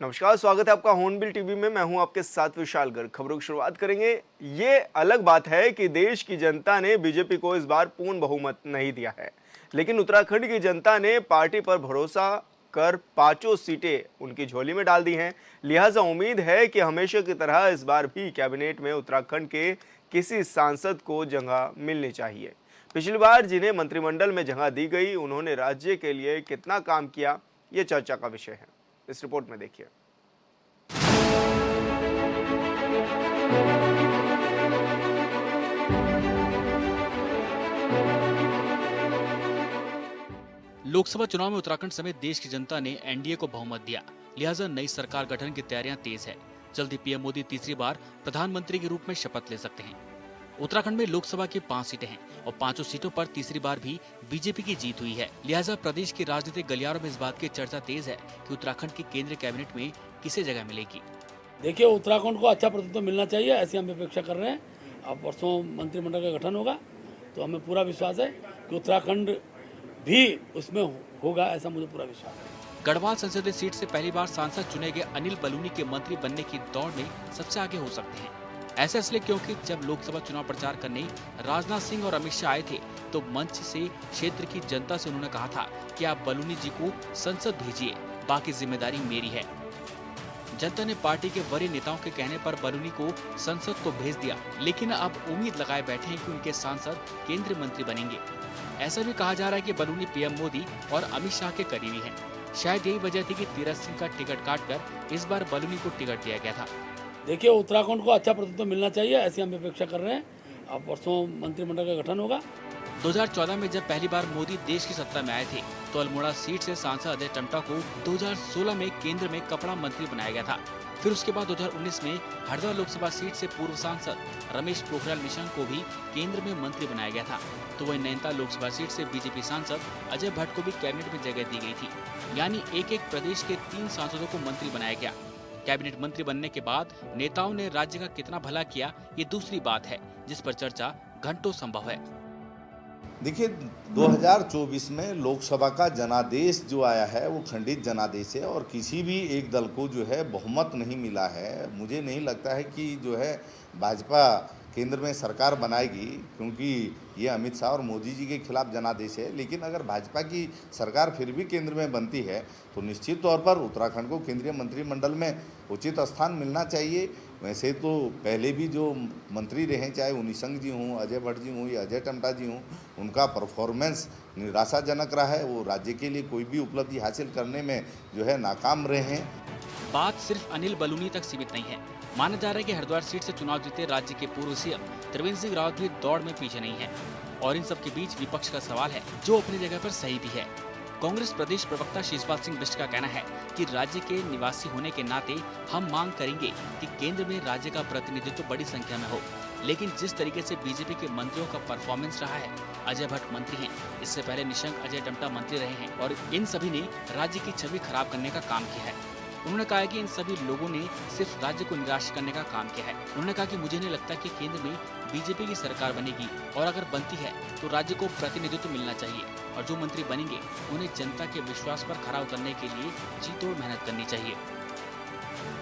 नमस्कार, स्वागत है आपका हॉर्नबिल टीवी में। मैं हूं आपके साथ विशाल गर्ग। खबरों की शुरुआत करेंगे। ये अलग बात है कि देश की जनता ने बीजेपी को इस बार पूर्ण बहुमत नहीं दिया है, लेकिन उत्तराखंड की जनता ने पार्टी पर भरोसा कर पांचों सीटें उनकी झोली में डाल दी हैं। लिहाजा उम्मीद है कि हमेशा की तरह इस बार भी कैबिनेट में उत्तराखंड के किसी सांसद को जगह मिलनी चाहिए। पिछली बार जिन्हें मंत्रिमंडल में जगह दी गई, उन्होंने राज्य के लिए कितना काम किया, ये चर्चा का विषय है। इस रिपोर्ट में देखिए। लोकसभा चुनाव में उत्तराखंड समेत देश की जनता ने एनडीए को बहुमत दिया। लिहाजा नई सरकार गठन की तैयारियां तेज है। जल्द ही पीएम मोदी तीसरी बार प्रधानमंत्री के रूप में शपथ ले सकते हैं। उत्तराखंड में लोकसभा की 5 सीटें हैं और 5 सीटों पर तीसरी बार भी बीजेपी की जीत हुई है। लिहाजा प्रदेश के राजनीतिक गलियारों में इस बात की चर्चा तेज है कि उत्तराखंड की केंद्रीय कैबिनेट में किसे जगह मिलेगी। देखिए, उत्तराखंड को अच्छा प्रतिनिधित्व मिलना चाहिए, ऐसी हम अपेक्षा कर रहे हैं। अब परसों मंत्रिमंडल का गठन होगा तो हमें पूरा विश्वास है कि उत्तराखंड भी उसमें होगा, ऐसा मुझे पूरा विश्वास है। गढ़वाल संसदीय सीट से पहली बार सांसद चुने गए अनिल बलूनी के मंत्री बनने की दौड़ में सबसे आगे हो सकते हैं। ऐसा इसलिए क्योंकि जब लोकसभा चुनाव प्रचार करने राजनाथ सिंह और अमित शाह आए थे तो मंच से क्षेत्र की जनता से उन्होंने कहा था कि आप बलूनी जी को संसद भेजिए, बाकी जिम्मेदारी मेरी है। जनता ने पार्टी के वरीय नेताओं के कहने पर बलूनी को संसद तो भेज दिया, लेकिन अब उम्मीद लगाए बैठे हैं कि उनके सांसद केंद्रीय मंत्री बनेंगे। ऐसा भी कहा जा रहा है कि बलूनी पीएम मोदी और अमित शाह के करीबी हैं। शायद यही वजह थी कि तीरथ सिंह का टिकट काटकर इस बार बलूनी को टिकट दिया गया था। देखिए, उत्तराखंड को अच्छा प्रतिनिधित्व मिलना चाहिए, ऐसी हम अपेक्षा कर रहे हैं। अब परसों मंत्रिमंडल का गठन होगा। 2014 में जब पहली बार मोदी देश की सत्ता में आए थे तो अल्मोड़ा सीट से सांसद अजय टम्टा को 2016 में केंद्र में कपड़ा मंत्री बनाया गया था। फिर उसके बाद 2019 में हरिद्वार लोकसभा सीट से पूर्व सांसद रमेश पोखरियाल निशंक को भी केंद्र में मंत्री बनाया गया था। तो वही नैनीताल लोकसभा सीट से बीजेपी सांसद अजय भट्ट को भी कैबिनेट में जगह दी गई थी। यानी एक एक प्रदेश के 3 सांसदों को मंत्री बनाया गया। कैबिनेट मंत्री बनने के बाद नेताओं ने राज्य का कितना भला किया, ये दूसरी बात है जिस पर चर्चा घंटों संभव है। देखिए, 2024 में लोकसभा का जनादेश जो आया है वो खंडित जनादेश है और किसी भी एक दल को जो है बहुमत नहीं मिला है। मुझे नहीं लगता है कि जो है भाजपा केंद्र में सरकार बनाएगी, क्योंकि ये अमित शाह और मोदी जी के खिलाफ जनादेश है। लेकिन अगर भाजपा की सरकार फिर भी केंद्र में बनती है तो निश्चित तौर पर उत्तराखंड को केंद्रीय मंत्रिमंडल में उचित स्थान मिलना चाहिए। वैसे तो पहले भी जो मंत्री रहे, चाहे वो निशंक जी हों, अजय भट्ट जी हों या अजय टम्टा जी हों, उनका परफॉर्मेंस निराशाजनक रहा है। वो राज्य के लिए कोई भी उपलब्धि हासिल करने में जो है नाकाम रहे हैं। बात सिर्फ अनिल बलूनी तक सीमित नहीं है। माना जा रहा है कि हरिद्वार सीट से चुनाव जीते राज्य के पूर्व सीएम त्रिवेंद्र सिंह रावत भी दौड़ में पीछे नहीं है। और इन सब के बीच विपक्ष का सवाल है, जो अपनी जगह पर सही भी है। कांग्रेस प्रदेश प्रवक्ता शिशपाल सिंह बिष्ट का कहना है कि राज्य के निवासी होने के नाते हम मांग करेंगे कि केंद्र में राज्य का प्रतिनिधित्व बड़ी संख्या में हो। लेकिन जिस तरीके से बीजेपी के मंत्रियों का परफॉर्मेंस रहा है, अजय भट्ट मंत्री हैं, इससे पहले निशंक अजय टम्टा मंत्री रहे हैं और इन सभी ने राज्य की छवि खराब करने का काम किया है। उन्होंने कहा कि इन सभी लोगों ने सिर्फ राज्य को निराश करने का काम किया है। उन्होंने कहा कि मुझे नहीं लगता कि केंद्र में बीजेपी की सरकार बनेगी और अगर बनती है तो राज्य को प्रतिनिधित्व मिलना चाहिए और जो मंत्री बनेंगे उन्हें जनता के विश्वास पर खरा उतरने के लिए जी तोड़ मेहनत करनी चाहिए।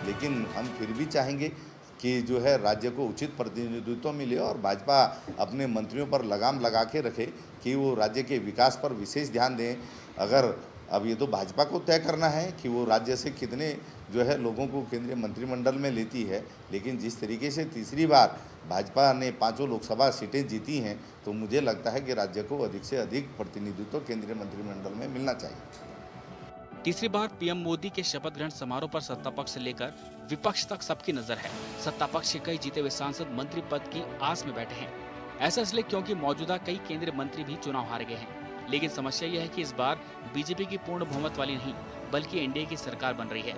लेकिन हम फिर भी चाहेंगे कि जो है राज्य को उचित प्रतिनिधित्व मिले और भाजपा अपने मंत्रियों पर लगाम लगा के रखे कि वो राज्य के विकास पर विशेष ध्यान दें। अगर अब ये तो भाजपा को तय करना है कि वो राज्य से कितने जो है लोगों को केंद्रीय मंत्रिमंडल में लेती है, लेकिन जिस तरीके से तीसरी बार भाजपा ने 5 लोकसभा सीटें जीती हैं तो मुझे लगता है कि राज्य को अधिक से अधिक प्रतिनिधित्व केंद्रीय मंत्रिमंडल में मिलना चाहिए। तीसरी बार पीएम मोदी के शपथ ग्रहण समारोह पर सत्ता पक्ष से लेकर विपक्ष तक सबकी नजर है। सत्ता पक्ष के कई जीते हुए सांसद मंत्री पद की आस में बैठे हैं। ऐसा इसलिए क्योंकि मौजूदा कई केंद्रीय मंत्री भी चुनाव हार गए हैं। लेकिन समस्या यह है कि इस बार बीजेपी की पूर्ण बहुमत वाली नहीं बल्कि एनडीए की सरकार बन रही है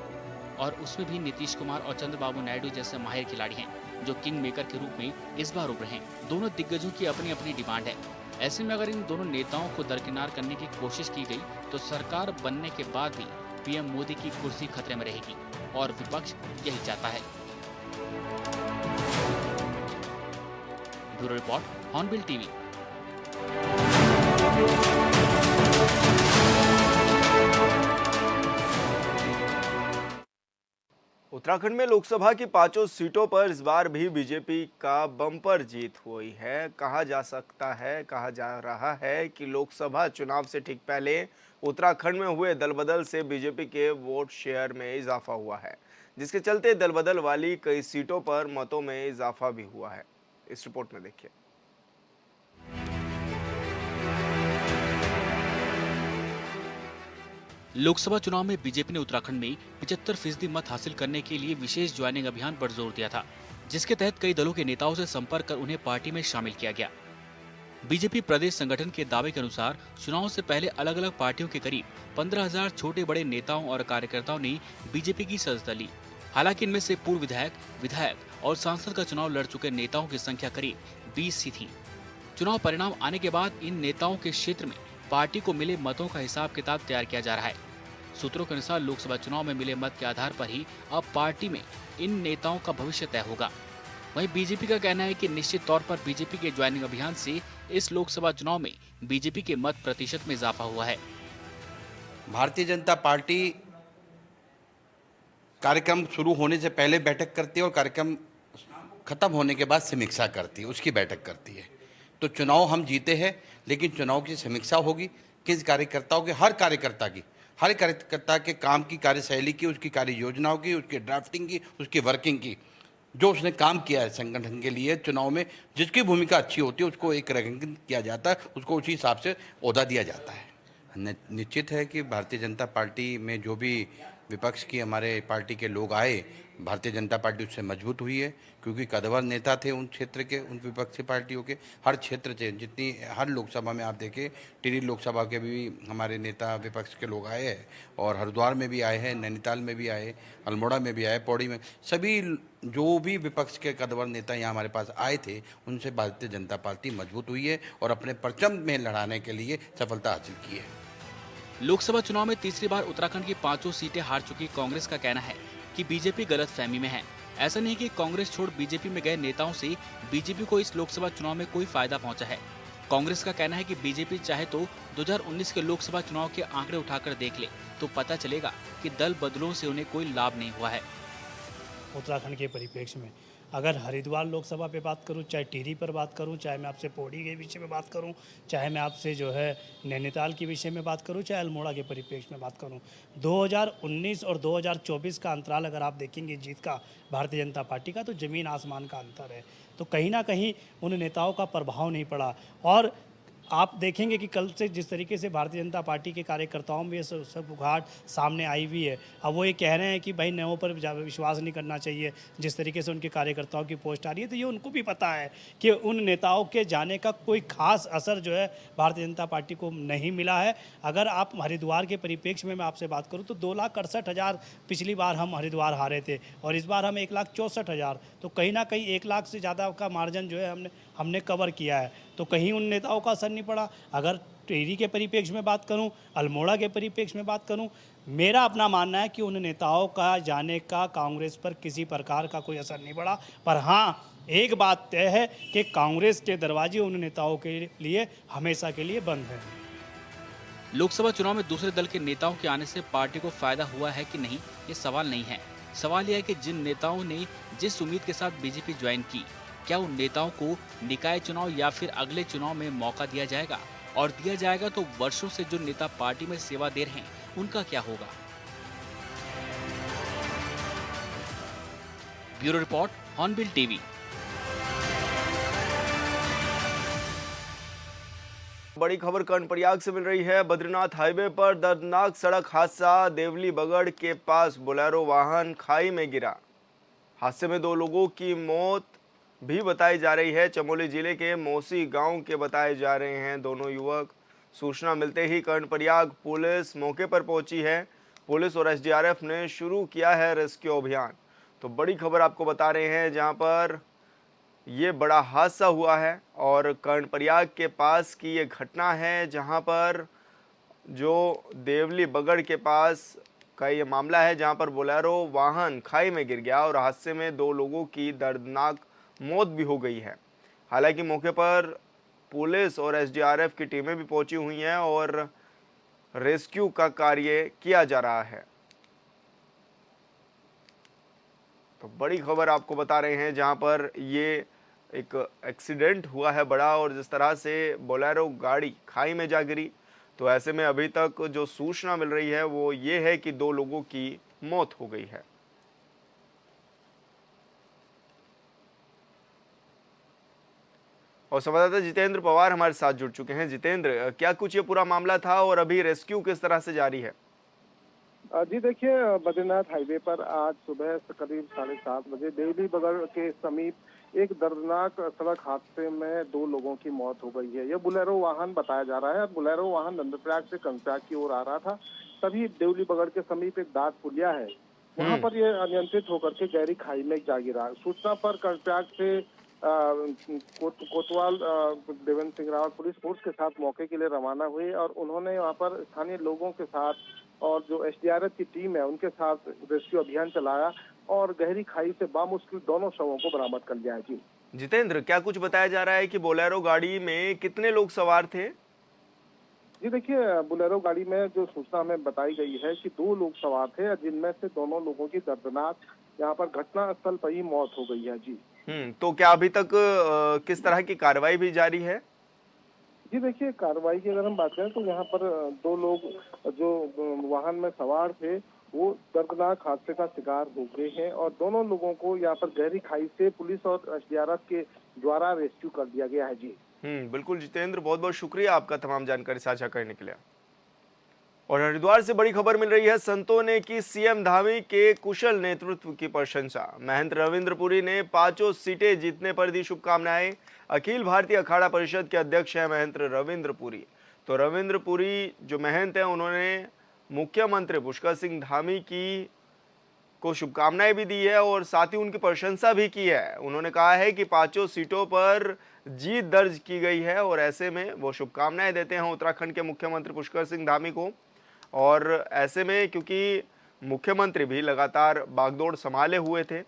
और उसमें भी नीतीश कुमार और चंद्रबाबू नायडू जैसे माहिर खिलाड़ी हैं जो किंग मेकर के रूप में इस बार उभरे हैं। दोनों दिग्गजों की अपनी अपनी डिमांड है। ऐसे में अगर इन दोनों नेताओं को दरकिनार करने की कोशिश की गई तो सरकार बनने के बाद भी पीएम मोदी की कुर्सी खतरे में रहेगी और विपक्ष यही चाहता है। Bureau report, hornbill TV. Uttarakhand में लोकसभा की पांचों सीटों पर इस बार भी बीजेपी का बम्पर जीत हुई है। कहा जा रहा है कि लोकसभा चुनाव से ठीक पहले उत्तराखंड में हुए दलबदल से बीजेपी के वोट शेयर में इजाफा हुआ है, जिसके चलते दलबदल वाली कई सीटों पर मतों में इजाफा भी हुआ है। इस रिपोर्ट में देखिए। लोकसभा चुनाव में बीजेपी ने उत्तराखंड में 75% मत हासिल करने के लिए विशेष ज्वाइनिंग अभियान पर जोर दिया था, जिसके तहत कई दलों के नेताओं से संपर्क कर उन्हें पार्टी में शामिल किया गया। बीजेपी प्रदेश संगठन के दावे के अनुसार चुनाव से पहले अलग अलग पार्टियों के करीब 15,000 छोटे बड़े नेताओं और कार्यकर्ताओं ने बीजेपी की सदस्यता ली। हालांकि इनमें से पूर्व विधायक और सांसद का चुनाव लड़ चुके नेताओं की संख्या करीब 20 ही थी। चुनाव परिणाम आने के बाद इन नेताओं के क्षेत्र में पार्टी को मिले मतों का हिसाब किताब तैयार किया जा रहा है। सूत्रों के अनुसार लोकसभा चुनाव में मिले मत के आधार पर ही अब पार्टी में इन नेताओं का भविष्य तय होगा। वहीं बीजेपी का कहना है कि निश्चित तौर पर बीजेपी के ज्वाइनिंग अभियान से इस लोकसभा चुनाव में बीजेपी के मत प्रतिशत में इजाफा हुआ है। भारतीय जनता पार्टी कार्यक्रम शुरू होने से पहले बैठक करती है और कार्यक्रम खत्म होने के बाद समीक्षा करती है, उसकी बैठक करती है। तो चुनाव हम जीते हैं, लेकिन चुनाव की समीक्षा होगी किस कार्यकर्ताओं के, हर कार्यकर्ता के काम की, कार्यशैली की, उसकी कार्य योजनाओं की, उसकी ड्राफ्टिंग की, उसकी वर्किंग की, जो उसने काम किया है संगठन के लिए। चुनाव में जिसकी भूमिका अच्छी होती है उसको एक रैंकिंग किया जाता है, उसको उसी हिसाब से ओहदा दिया जाता है। निश्चित है कि भारतीय जनता पार्टी में जो भी विपक्ष की हमारे पार्टी के लोग आए, भारतीय जनता पार्टी उससे मजबूत हुई है, क्योंकि कद्वर नेता थे उन क्षेत्र के, उन विपक्षी पार्टियों के। हर क्षेत्र से हर लोकसभा में आप देखें, टिहरी लोकसभा के भी हमारे नेता विपक्ष के लोग आए हैं, और हरिद्वार में भी आए हैं, नैनीताल में भी आए, अल्मोड़ा में भी आए, पौड़ी में, सभी जो भी विपक्ष के कद्वर नेता यहाँ हमारे पास आए थे, उनसे भारतीय जनता पार्टी मजबूत हुई है और अपने परचम में लड़ाने के लिए सफलता हासिल की है। लोकसभा चुनाव में तीसरी बार उत्तराखंड की पांचों सीटें हार चुकी कांग्रेस का कहना है कि बीजेपी गलतफहमी में है। ऐसा नहीं कि कांग्रेस छोड़ बीजेपी में गए नेताओं से बीजेपी को इस लोकसभा चुनाव में कोई फायदा पहुंचा है। कांग्रेस का कहना है कि बीजेपी चाहे तो 2019 के लोकसभा चुनाव के आंकड़े उठाकर देख ले तो पता चलेगा कि दल बदलों से उन्हें कोई लाभ नहीं हुआ है। उत्तराखंड के परिप्रेक्ष्य में अगर हरिद्वार लोकसभा पे बात करूं, चाहे टिहरी पर बात करूं, चाहे मैं आपसे पौड़ी के विषय में बात करूं, चाहे मैं आपसे जो है नैनीताल के विषय में बात करूं, चाहे अल्मोड़ा के परिप्रेक्ष्य में बात करूं, 2019 और 2024 का अंतराल अगर आप देखेंगे जीत का भारतीय जनता पार्टी का, तो ज़मीन आसमान का अंतर है। तो कहीं ना कहीं उन नेताओं का प्रभाव नहीं पड़ा। और आप देखेंगे कि कल से जिस तरीके से भारतीय जनता पार्टी के कार्यकर्ताओं में सब उघाट सामने आई हुई है, अब वो ये कह रहे हैं कि भाई नवों पर विश्वास नहीं करना चाहिए। जिस तरीके से उनके कार्यकर्ताओं की पोस्ट आ रही है, तो ये उनको भी पता है कि उन नेताओं के जाने का कोई खास असर जो है भारतीय जनता पार्टी को नहीं मिला है। अगर आप हरिद्वार के परिप्रेक्ष्य में मैं आपसे बात करूँ तो 2,68,000 पिछली बार हम हरिद्वार हारे थे, और इस बार हम 1,64,000, तो कहीं ना कहीं 1 लाख से ज़्यादा का मार्जिन जो है हमने कवर किया है। तो कहीं उन नेताओं का असर नहीं पड़ा। अगर टिहरी के परिप्रेक्ष्य में बात करूं, अल्मोड़ा के परिप्रेक्ष्य में बात करूं, मेरा अपना मानना है कि उन नेताओं का जाने का कांग्रेस पर किसी प्रकार का कोई असर नहीं पड़ा। पर हाँ, एक बात तय है कि कांग्रेस के दरवाजे उन नेताओं के लिए हमेशा के लिए बंद हैं। लोकसभा चुनाव में दूसरे दल के नेताओं के आने से पार्टी को फायदा हुआ है कि नहीं, ये सवाल नहीं है। सवाल यह है कि जिन नेताओं ने जिस उम्मीद के साथ बीजेपी ज्वाइन की, क्या उन नेताओं को निकाय चुनाव या फिर अगले चुनाव में मौका दिया जाएगा? और दिया जाएगा तो वर्षों से जो नेता पार्टी में सेवा दे रहे हैं उनका क्या होगा? Bureau report, hornbill TV. बड़ी खबर कर्णप्रयाग से मिल रही है। बद्रीनाथ हाईवे पर दर्दनाक सड़क हादसा, देवली बगड़ के पास बोलेरो वाहन खाई में गिरा। हादसे में 2 लोगों की मौत भी बताई जा रही है। चमोली जिले के मौसी गांव के बताए जा रहे हैं दोनों युवक। सूचना मिलते ही कर्णप्रयाग पुलिस मौके पर पहुंची है। पुलिस और एसडीआरएफ ने शुरू किया है रेस्क्यू अभियान। तो बड़ी खबर आपको बता रहे हैं जहां पर ये बड़ा हादसा हुआ है, और कर्णप्रयाग के पास की ये घटना है जहां पर जो देवली बगड़ के पास का ये मामला है, जहां पर बोलेरो वाहन खाई में गिर गया और हादसे में 2 लोगों की दर्दनाक मौत भी हो गई है। हालांकि मौके पर पुलिस और एसडीआरएफ की टीमें भी पहुंची हुई हैं और रेस्क्यू का कार्य किया जा रहा है। तो बड़ी खबर आपको बता रहे हैं जहां पर ये एक एक्सीडेंट हुआ है बड़ा, और जिस तरह से बोलेरो गाड़ी खाई में जा गिरी, तो ऐसे में अभी तक जो सूचना मिल रही है वो ये है कि 2 लोगों की मौत हो गई है। और संवाददाता जितेंद्र पवार हमारे साथ जुड़ चुके हैं। जितेंद्र, क्या कुछ ये पूरा मामला था और अभी रेस्क्यू किस तरह से जारी है? जी देखिए, बद्रीनाथ हाईवे पर आज सुबह करीब 7:30 बजे देवली बगड़ के समीप एक दर्दनाक सड़क हादसे में 2 लोगों की मौत हो गई है। यह बुलेरो वाहन बताया जा रहा है। बुलेरो वाहन नंदप्रयाग से कर्णप्रयाग की ओर आ रहा था, तभी देवली बगड़ के समीप एक दाद पुलिया है, वहां पर यह अनियंत्रित होकर के गहरी खाई में जा गिरा। सूचना पर कर्णप्रयाग से कोतवाल देवेंद्र सिंह रावत पुलिस फोर्स के साथ मौके के लिए रवाना हुए और उन्होंने वहां पर स्थानीय लोगों के साथ और जो एसडीआरएफ की टीम है उनके साथ रेस्क्यू अभियान चलाया और गहरी खाई से बामुश्किल दोनों शवों को बरामद कर लिया है। जी जितेंद्र, क्या कुछ बताया जा रहा है कि बोलेरो गाड़ी में कितने लोग सवार थे? जी देखिए, बुलेरो गाड़ी में जो सूचना हमें बताई गई है कि 2 लोग सवार थे, जिनमें से दोनों लोगों की दर्दनाक यहाँ पर घटना स्थल पर ही मौत हो गई है। जी तो क्या अभी तक किस तरह की कार्रवाई भी जारी है? जी देखिए, कार्रवाई की अगर हम बात करें तो यहाँ पर 2 लोग जो वाहन में सवार थे वो दर्दनाक हादसे का शिकार हो गए हैं और दोनों लोगों को यहाँ पर गहरी खाई से पुलिस और एसडीआरएफ के द्वारा रेस्क्यू कर दिया गया है। जी बिल्कुल जितेंद्र, बहुत बहुत शुक्रिया आपका तमाम जानकारी साझा करने के लिए। और हरिद्वार से बड़ी खबर मिल रही है। संतों ने की सीएम धामी के कुशल नेतृत्व की प्रशंसा। महंत रविंद्र पुरी ने 5 सीटें जीतने पर दी शुभकामनाएं। अखिल भारतीय अखाड़ा परिषद के अध्यक्ष हैं महंत रविंद्र पुरी। तो रविंद्र पुरी जो महंत हैं उन्होंने मुख्यमंत्री पुष्कर सिंह धामी की को शुभकामनाएं भी दी है और साथ ही उनकी प्रशंसा भी की है। उन्होंने कहा है कि 5 सीटों पर जीत दर्ज की गई है और ऐसे में वो शुभकामनाएं देते हैं उत्तराखंड के मुख्यमंत्री पुष्कर सिंह धामी को। और ऐसे में क्योंकि मुख्यमंत्री भी लगातार बागडोर संभाले हुए थे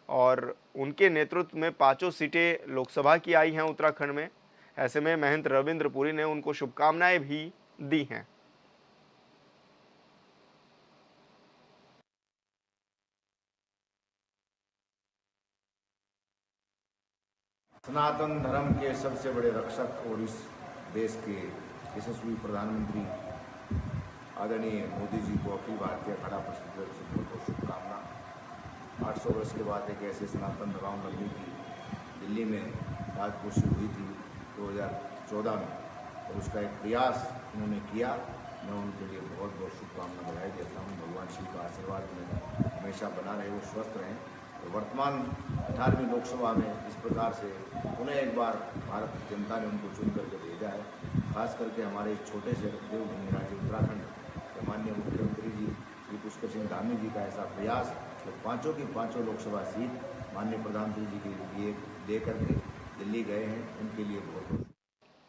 और उनके नेतृत्व में 5 सीटें लोकसभा की आई हैं उत्तराखंड में, ऐसे में महंत रविंद्र पुरी ने उनको शुभकामनाएं भी दी हैं। सनातन धर्म के सबसे बड़े रक्षक और इस देश के यशस्वी प्रधानमंत्री आदरणीय मोदी जी को अखिल भारतीय अखाड़ा परिषद से बहुत शुभकामना। 800 वर्ष के बाद एक ऐसे सनातन रामनवमी की दिल्ली में राजपुरुषी हुई थी 2014 में, और उसका एक प्रयास उन्होंने किया। मैं उनके लिए बहुत बहुत शुभकामना बधाई देता हूँ। भगवान शिव का आशीर्वाद में हमेशा बना रहे, वो स्वस्थ रहें। तो वर्तमान 18वीं लोकसभा में इस प्रकार से पुनः एक बार भारत की जनता ने उनको चुन करके भेजा है। खास करके हमारे छोटे से देवभूमि राज्य उत्तराखंड के माननीय मुख्यमंत्री जी श्री पुष्कर सिंह धामी जी का ऐसा प्रयास तो 5 की 5 लोकसभा सीट माननीय प्रधानमंत्री जी के लिए दे करके दिल्ली गए हैं, उनके लिए बहुत बहुत।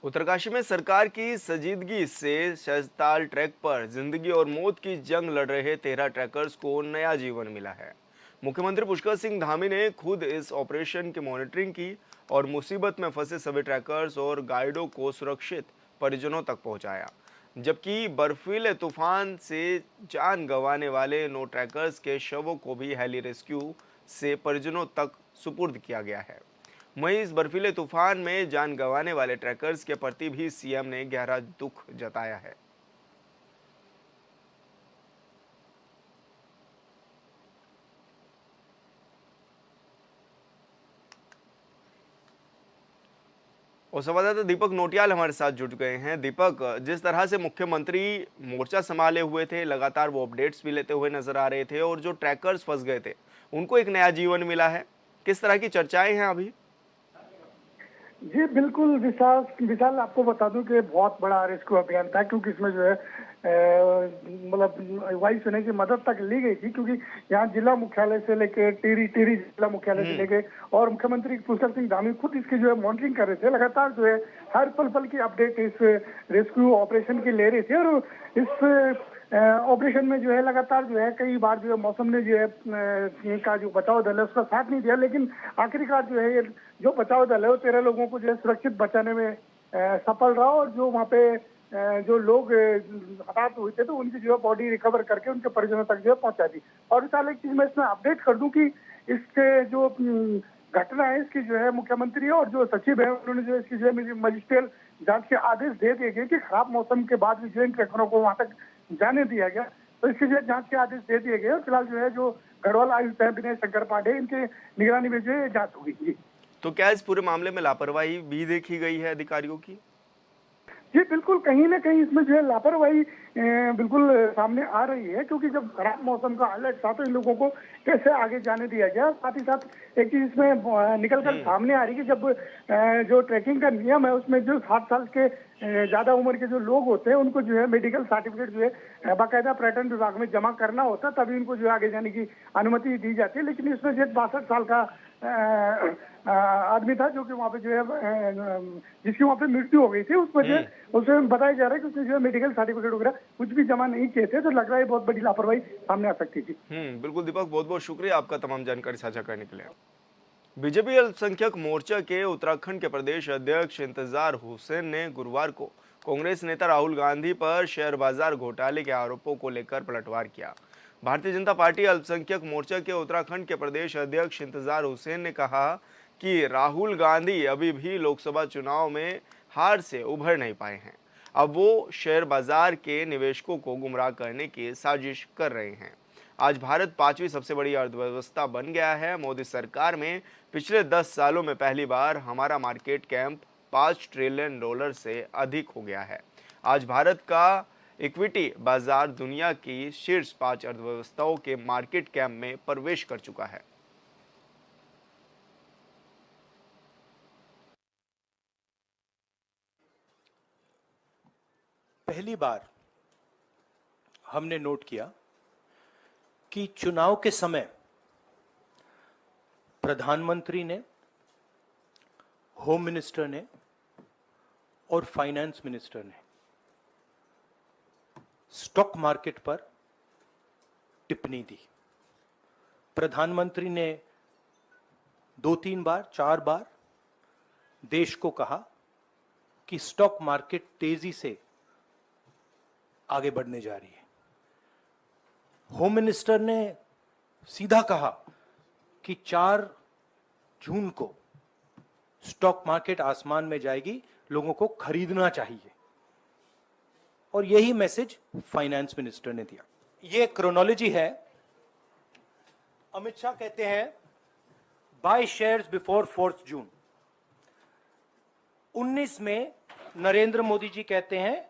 उत्तरकाशी में सरकार की संजीदगी से शहस्ताल ट्रैक पर जिंदगी और मौत की जंग लड़ रहे 13 ट्रैकर्स को नया जीवन मिला है। मुख्यमंत्री पुष्कर सिंह धामी ने खुद इस ऑपरेशन की मॉनिटरिंग की और मुसीबत में फंसे सभी ट्रैकर्स और गाइडों को सुरक्षित परिजनों तक पहुंचाया। जबकि बर्फीले तूफान से जान गंवाने वाले 9 ट्रैकर्स के शवों को भी हेली रेस्क्यू से परिजनों तक सुपुर्द किया गया है। वहीं इस बर्फीले तूफान में जान गंवाने वाले ट्रैकर्स के प्रति भी सीएम ने गहरा दुख जताया है। और संवाददाता दीपक नोटियाल हमारे साथ जुड़ गए हैं। दीपक, जिस तरह से मुख्यमंत्री मोर्चा संभाले हुए थे, लगातार वो अपडेट्स भी लेते हुए नजर आ रहे थे और जो ट्रैकर्स फंस गए थे उनको एक नया जीवन मिला है, किस तरह की चर्चाएं हैं अभी? जी बिल्कुल विशाल आपको बता दूं कि बहुत बड़ा रेस्क्यू अभियान था, क्योंकि इसमें जो है मतलब वायुसेना की मदद तक ली गई थी, क्योंकि यहाँ जिला मुख्यालय से लेके टिहरी जिला मुख्यालय से लेके और मुख्यमंत्री पुष्कर सिंह धामी खुद इसकी जो है मॉनिटरिंग कर रहे थे। लगातार जो है हर पल की अपडेट इस रेस्क्यू ऑपरेशन की ले रहे थे और इस ऑपरेशन में जो है लगातार जो है कई बार जो है मौसम ने जो है का जो बचाव दल है उसका साथ नहीं दिया, लेकिन आखिरकार जो है जो बचाव दल है वो 13 लोगों को जो है सुरक्षित बचाने में सफल रहा और जो वहाँ पे जो लोग हताहत हुए थे तो उनकी जो है बॉडी रिकवर करके उनके परिजनों तक जो है पहुंचा दी। और विशाल, एक चीज मैं इसमें अपडेट कर दूं कि इसके जो घटना है इसकी जो है मुख्यमंत्री और जो सचिव है उन्होंने जो इसकी जो है मजिस्ट्रियल जांच के आदेश दे दिए गए कि खराब मौसम के बाद भी जो इन ट्रैकरों को वहां तक जाने दिया गया, तो इसकी जो है जांच के आदेश दे दिए गए और फिलहाल जो है जो गढ़वाल आयुक्त है विनय शंकर पांडे, इनके निगरानी में जो है जांच होगी। जी तो क्या इस पूरे मामले में लापरवाही भी देखी गई है अधिकारियों की? जी बिल्कुल, कहीं ना कहीं इसमें जो है लापरवाही बिल्कुल सामने आ रही है, क्योंकि जब खराब मौसम का अलर्ट था तो इन लोगों को कैसे आगे जाने दिया गया। साथ ही साथ एक चीज इसमें निकल कर सामने आ रही है कि जब जो ट्रैकिंग का नियम है उसमें जो 60 साल के ज्यादा उम्र के जो लोग होते हैं उनको जो है मेडिकल सर्टिफिकेट जो है बाकायदा पर्यटन विभाग में जमा करना होता है, तभी उनको जो है आगे जाने की अनुमति दी जाती है। लेकिन इसमें जो 62 साल का आदमी था जो कि वहाँ पे जो है जिसकी वहाँ पे मृत्यु हो गई थी, उस पर जो है उसमें बताया जा रहा है कि उसने जो है मेडिकल सर्टिफिकेट वगैरह कुछ भी जमा नहीं किए थे, तो लग रहा है बहुत बड़ी लापरवाही सामने आ सकती थी। बिल्कुल दीपक, बहुत बहुत शुक्रिया आपका तमाम जानकारी साझा करने के लिए। बीजेपी अल्पसंख्यक मोर्चा के उत्तराखंड के प्रदेश अध्यक्ष इंतजार हुसैन ने गुरुवार को कांग्रेस नेता राहुल गांधी पर शेयर बाजार घोटाले के आरोपों को लेकर पलटवार किया। भारतीय जनता पार्टी अल्पसंख्यक मोर्चा के उत्तराखंड के प्रदेश अध्यक्ष इंतजार हुसैन ने कहा कि राहुल गांधी अभी भी लोकसभा चुनाव में हार से उभर नहीं पाए हैं। अब वो शेयर बाजार के निवेशकों को गुमराह करने की साजिश कर रहे हैं। आज भारत 5वीं सबसे बड़ी अर्थव्यवस्था बन गया है। मोदी सरकार में पिछले 10 सालों में पहली बार हमारा मार्केट कैप $5 ट्रिलियन से अधिक हो गया है। आज भारत का इक्विटी बाजार दुनिया की शीर्ष 5 अर्थव्यवस्थाओं के मार्केट कैप में प्रवेश कर चुका है। पहली बार हमने नोट किया कि चुनाव के समय प्रधानमंत्री ने, होम मिनिस्टर ने और फाइनेंस मिनिस्टर ने स्टॉक मार्केट पर टिप्पणी दी। प्रधानमंत्री ने 2-3 बार 4 बार देश को कहा कि स्टॉक मार्केट तेजी से आगे बढ़ने जा रही है। होम मिनिस्टर ने सीधा कहा कि 4 जून को स्टॉक मार्केट आसमान में जाएगी, लोगों को खरीदना चाहिए। और यही मैसेज फाइनेंस मिनिस्टर ने दिया। ये क्रोनोलॉजी है। अमित शाह कहते हैं बाय शेयर्स बिफोर 4 जून। 19 में नरेंद्र मोदी जी कहते हैं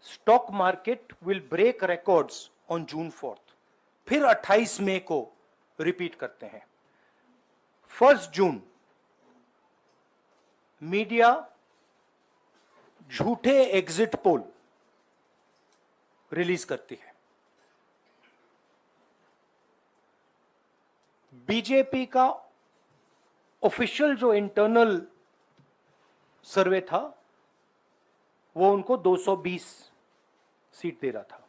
stock market will break records on June 4। फिर 28 मई को रिपीट करते हैं। 1 जून मीडिया झूठे एग्जिट पोल रिलीज करती है। बीजेपी का ऑफिशियल जो इंटरनल सर्वे था वो उनको 220 सीट दे रहा था।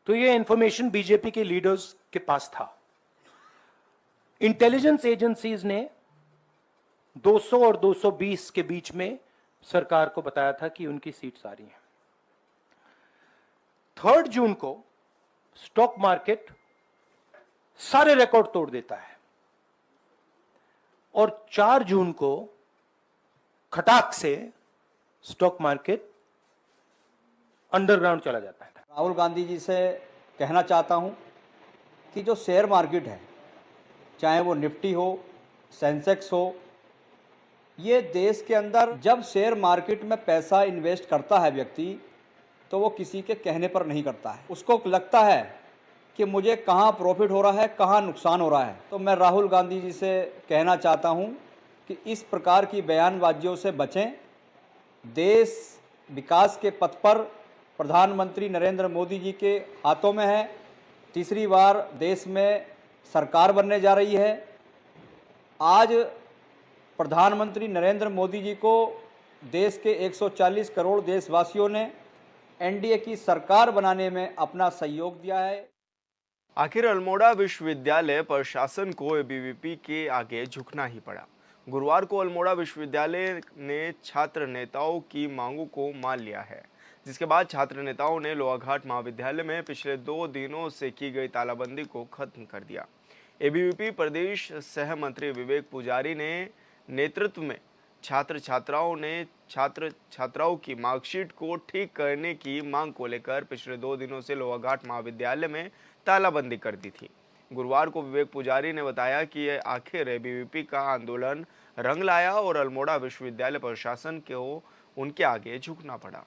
तो ये इंफॉर्मेशन बीजेपी के लीडर्स के पास था। इंटेलिजेंस एजेंसीज ने 200 और 220 के बीच में सरकार को बताया था कि उनकी सीट्स आ रही हैं। 3 जून को स्टॉक मार्केट सारे रिकॉर्ड तोड़ देता है और 4 जून को खटाक से स्टॉक मार्केट अंडरग्राउंड चला जाता है। राहुल गांधी जी से कहना चाहता हूं कि जो शेयर मार्केट है, चाहे वो निफ्टी हो, सेंसेक्स हो, ये देश के अंदर जब शेयर मार्केट में पैसा इन्वेस्ट करता है व्यक्ति, तो वो किसी के कहने पर नहीं करता है। उसको लगता है कि मुझे कहाँ प्रॉफिट हो रहा है, कहाँ नुकसान हो रहा है। तो मैं राहुल गांधी जी से कहना चाहता हूँ कि इस प्रकार की बयानबाजियों से बचें। देश विकास के पथ पर प्रधानमंत्री नरेंद्र मोदी जी के हाथों में है। तीसरी बार देश में सरकार बनने जा रही है। आज प्रधानमंत्री नरेंद्र मोदी जी को देश के 140 करोड़ देशवासियों ने एनडीए की सरकार बनाने में अपना सहयोग दिया है। आखिर अल्मोड़ा विश्वविद्यालय प्रशासन को एबीवीपी के आगे झुकना ही पड़ा। गुरुवार को अल्मोड़ा विश्वविद्यालय ने छात्र नेताओं की मांगों को मान लिया है, जिसके बाद छात्र नेताओं ने लोहाघाट महाविद्यालय में पिछले 2 दिनों से की गई तालाबंदी को खत्म कर दिया। एबीवीपी प्रदेश सह मंत्री विवेक पुजारी ने नेतृत्व में छात्र छात्राओं की मार्कशीट को ठीक करने की मांग को लेकर पिछले 2 दिनों से लोहाघाट महाविद्यालय में तालाबंदी कर दी थी। गुरुवार को विवेक पुजारी ने बताया कि आखिर एबीवीपी का आंदोलन रंग लाया और अल्मोड़ा विश्वविद्यालय प्रशासन को उनके आगे झुकना पड़ा।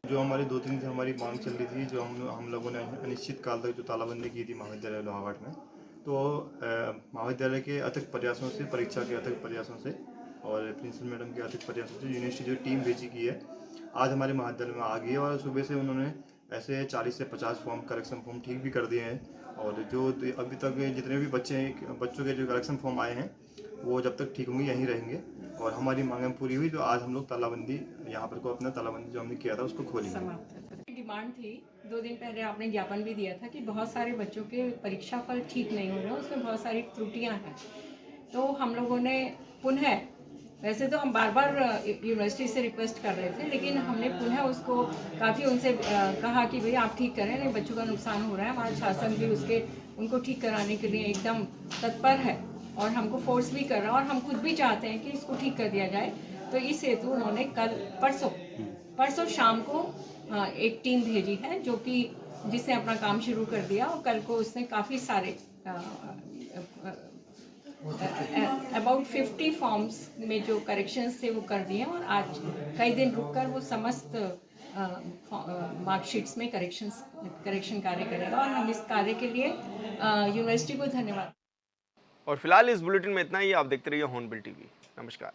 जो हमारी 2-3 दिन से हमारी मांग चल रही थी, जो हम लोगों ने अनिश्चित काल तक जो तालाबंदी की थी महाविद्यालय लोहाघाट में, तो महाविद्यालय के अथक प्रयासों से, परीक्षा के अथक प्रयासों से और प्रिंसिपल मैडम के अथक प्रयासों से यूनिवर्सिटी जो टीम भेजी की है आज हमारे महाविद्यालय में आ गई है और सुबह से उन्होंने ऐसे 40 से 50 फॉर्म करेक्शन फॉर्म ठीक भी कर दिए हैं और जो अभी तक जितने भी बच्चों के जो करेक्शन फॉर्म आए हैं वो जब तक ठीक होंगे यहीं रहेंगे और हमारी मांगें पूरी हुई। तो आज हम लोग तालाबंदी यहाँ पर को अपना तालाबंदी जो हमने किया था उसको खोलेंगे। डिमांड थी 2 दिन पहले आपने ज्ञापन भी दिया था कि बहुत सारे बच्चों के परीक्षा फल ठीक नहीं हो रहे हैं, उसमें बहुत सारी त्रुटियां हैं। तो हम लोगों ने पुनः, वैसे तो हम बार बार यूनिवर्सिटी से रिक्वेस्ट कर रहे थे, लेकिन हमने पुनः उसको काफ़ी उनसे कहा कि भाई आप ठीक करें, नहीं बच्चों का नुकसान हो रहा है। हमारा शासन भी उनको ठीक कराने के लिए एकदम तत्पर है और हमको फोर्स भी कर रहा है और हम खुद भी चाहते हैं कि इसको ठीक कर दिया जाए। तो इस हेतु उन्होंने परसों शाम को एक टीम भेजी है जो कि जिसने अपना काम शुरू कर दिया और कल को उसने काफ़ी सारे अबाउट 50 फॉर्म्स में जो करेक्शंस थे वो कर दिए और आज कई दिन रुककर वो समस्त मार्कशीट्स में करेक्शन कार्य करेगा और हम इस कार्य के लिए यूनिवर्सिटी को धन्यवाद। और फिलहाल इस बुलेटिन में इतना ही। आप देखते रहिए हॉर्नबिल टीवी। नमस्कार।